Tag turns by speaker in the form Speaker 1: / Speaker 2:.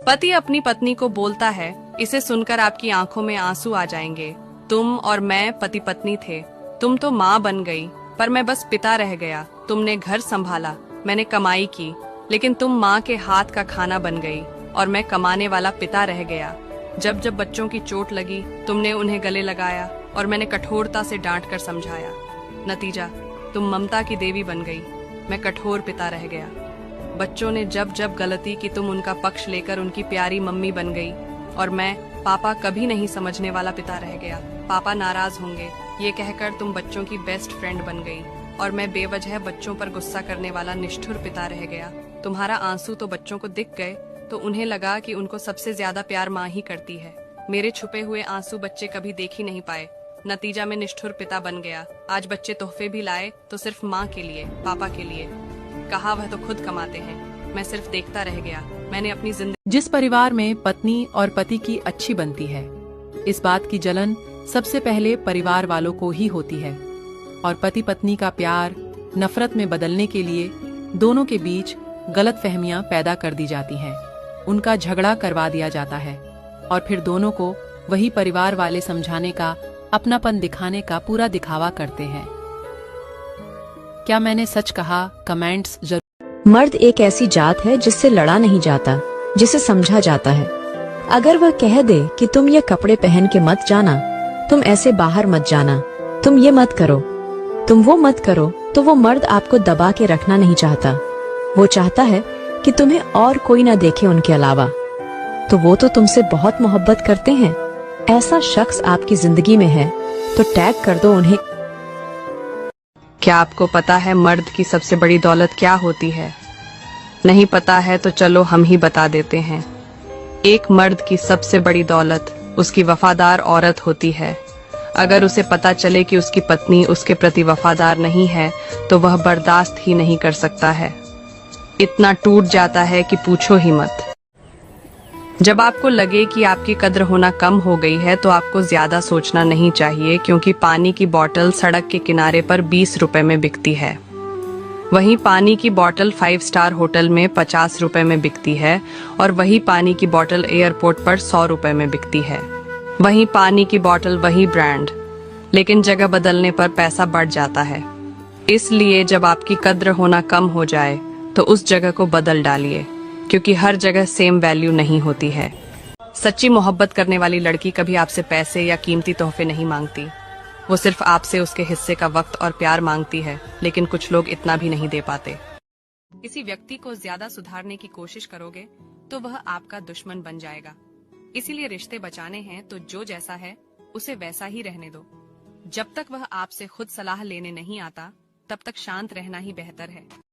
Speaker 1: पति अपनी पत्नी को बोलता है, इसे सुनकर आपकी आंखों में आंसू आ जाएंगे। तुम और मैं पति पत्नी थे, तुम तो माँ बन गई, पर मैं बस पिता रह गया। तुमने घर संभाला, मैंने कमाई की, लेकिन तुम माँ के हाथ का खाना बन गई और मैं कमाने वाला पिता रह गया। जब जब बच्चों की चोट लगी, तुमने उन्हें गले लगाया और मैंने कठोरता से डांट कर समझाया। नतीजा, तुम ममता की देवी बन गई, मैं कठोर पिता रह गया। बच्चों ने जब जब गलती की, तुम उनका पक्ष लेकर उनकी प्यारी मम्मी बन गई और मैं पापा कभी नहीं समझने वाला पिता रह गया। पापा नाराज होंगे ये कहकर तुम बच्चों की बेस्ट फ्रेंड बन गई और मैं बेवजह बच्चों पर गुस्सा करने वाला निष्ठुर पिता रह गया। तुम्हारा आंसू तो बच्चों को दिख गए, तो उन्हें लगा कि उनको सबसे ज्यादा प्यार माँ ही करती है। मेरे छुपे हुए आंसू बच्चे कभी देख ही नहीं पाए। नतीजा में निष्ठुर पिता बन गया। आज बच्चे तोहफे भी लाए तो सिर्फ माँ के लिए, पापा के लिए। कहा वह तो खुद कमाते हैं, मैं सिर्फ देखता रह गया। मैंने अपनी जिंदगी।
Speaker 2: जिस परिवार में पत्नी और पति की अच्छी बनती है, इस बात की जलन सबसे पहले परिवार वालों को ही होती है और पति पत्नी का प्यार नफरत में बदलने के लिए दोनों के बीच गलतफहमियां पैदा कर दी जाती हैं। उनका झगड़ा करवा दिया जाता है और फिर दोनों को वही परिवार वाले समझाने का, अपनापन दिखाने का पूरा दिखावा करते हैं। क्या मैंने सच कहा? कमेंट्स जरूर।
Speaker 3: मर्द एक ऐसी जात है जिससे लड़ा नहीं जाता, जिसे समझा जाता है। अगर वह कह दे कि तुम ये कपड़े पहन के मत जाना, तुम ऐसे बाहर मत जाना, तुम ये मत करो, तुम वो मत करो, तो वो मर्द आपको दबा के रखना नहीं चाहता। वो चाहता है कि तुम्हें और कोई ना देखे उनके अलावा। तो वो तो तुमसे बहुत मोहब्बत करते हैं। ऐसा शख्स आपकी जिंदगी में है तो टैग कर दो उन्हें।
Speaker 1: क्या आपको पता है मर्द की सबसे बड़ी दौलत क्या होती है? नहीं पता है तो चलो हम ही बता देते हैं। एक मर्द की सबसे बड़ी दौलत उसकी वफादार औरत होती है। अगर उसे पता चले कि उसकी पत्नी उसके प्रति वफादार नहीं है तो वह बर्दाश्त ही नहीं कर सकता है। इतना टूट जाता है कि पूछो ही मत। जब आपको लगे कि आपकी कद्र होना कम हो गई है तो आपको ज्यादा सोचना नहीं चाहिए, क्योंकि पानी की बोतल सड़क के किनारे पर 20 रुपए में बिकती है। वहीं पानी की बोतल 5 स्टार होटल में 50 रुपए में बिकती है और वही पानी की बोतल एयरपोर्ट पर 100 रुपए में बिकती है। वहीं पानी की बोतल वही ब्रांड, लेकिन जगह बदलने पर पैसा बढ़ जाता है। इसलिए जब आपकी कद्र होना कम हो जाए तो उस जगह को बदल डालिए, क्योंकि हर जगह सेम वैल्यू नहीं होती है। सच्ची मोहब्बत करने वाली लड़की कभी आपसे पैसे या कीमती तोहफे नहीं मांगती। वो सिर्फ आपसे उसके हिस्से का वक्त और प्यार मांगती है, लेकिन कुछ लोग इतना भी नहीं दे पाते। किसी व्यक्ति को ज्यादा सुधारने की कोशिश करोगे तो वह आपका दुश्मन बन जाएगा। इसीलिए रिश्ते बचाने हैं तो जो जैसा है उसे वैसा ही रहने दो। जब तक वह आपसे खुद सलाह लेने नहीं आता, तब तक शांत रहना ही बेहतर है।